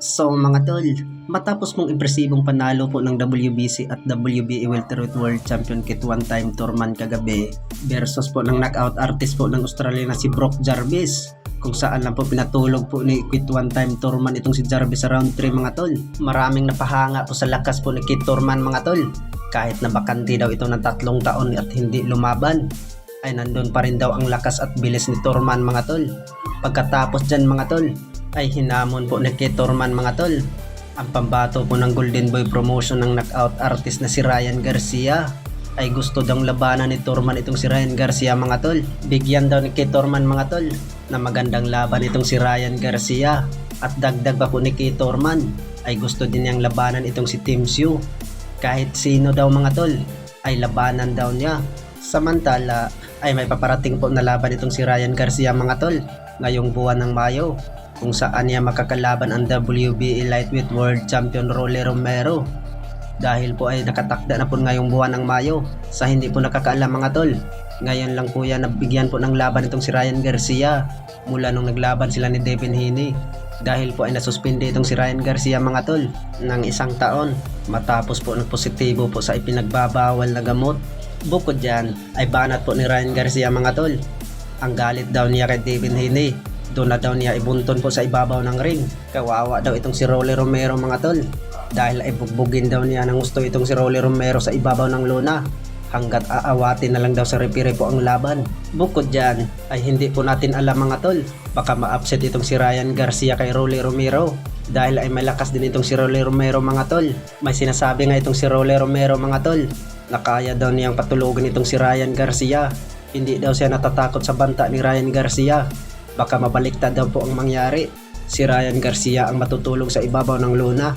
So mga tol, matapos mong impresibong panalo po ng WBC at WBA Welterweight World Champion Kit one-time Turman kagabi versus po ng knockout artist po ng Australia na si Brock Jarvis, kung saan lang po pinatulog po ni Kit one-time Turman itong si Jarvis sa round 3 mga tol. Maraming napahanga po sa lakas po ni Kit Turman mga tol. Kahit na bakante daw ito ng 3 taon at hindi lumaban, ay nandun pa rin daw ang lakas at bilis ni Turman mga tol. Pagkatapos dyan mga tol, ay hinamon po ni Kit Turman mga tol ang pambato po ng Golden Boy promotion ng knockout artist na si Ryan Garcia. Ay gusto daw labanan ni Turman itong si Ryan Garcia mga tol. Bigyan daw ni Kit Turman mga tol na magandang laban itong si Ryan Garcia. At dagdag pa po ni Kit Turman ay gusto din niyang labanan itong si Tim Hsu. Kahit sino daw mga tol ay labanan daw niya. Samantala ay may paparating po na laban itong si Ryan Garcia mga tol ngayong buwan ng Mayo, kung saan niya makakalaban ang WBA Lightweight World Champion Rolly Romero. Dahil po ay nakatakda na po ngayong buwan ng Mayo. Sa hindi po nakakaalam mga tol, ngayon lang po yan nabigyan po ng laban itong si Ryan Garcia mula nung naglaban sila ni Devin Haney. Dahil po ay nasuspindi itong si Ryan Garcia mga tol ng 1 taon matapos po nagpositibo po sa ipinagbabawal na gamot. Bukod dyan ay banat po ni Ryan Garcia mga tol ang galit daw niya kay Devin Haney. Doon na daw niya ibunton po sa ibabaw ng ring. Kawawa daw itong si Rolly Romero mga tol, dahil ay bugbugin daw niya ng gusto itong si Rolly Romero sa ibabaw ng lona hanggat aawatin na lang daw sa referee po ang laban. Bukod dyan ay hindi po natin alam mga tol, baka ma-upset itong si Ryan Garcia kay Rolly Romero dahil ay malakas din itong si Rolly Romero mga tol. May sinasabi nga itong si Rolly Romero mga tol na kaya daw niyang patulogin itong si Ryan Garcia. Hindi daw siya natatakot sa banta ni Ryan Garcia. Baka mabaliktad daw po ang mangyari. Si Ryan Garcia ang matutulog sa ibabaw ng lona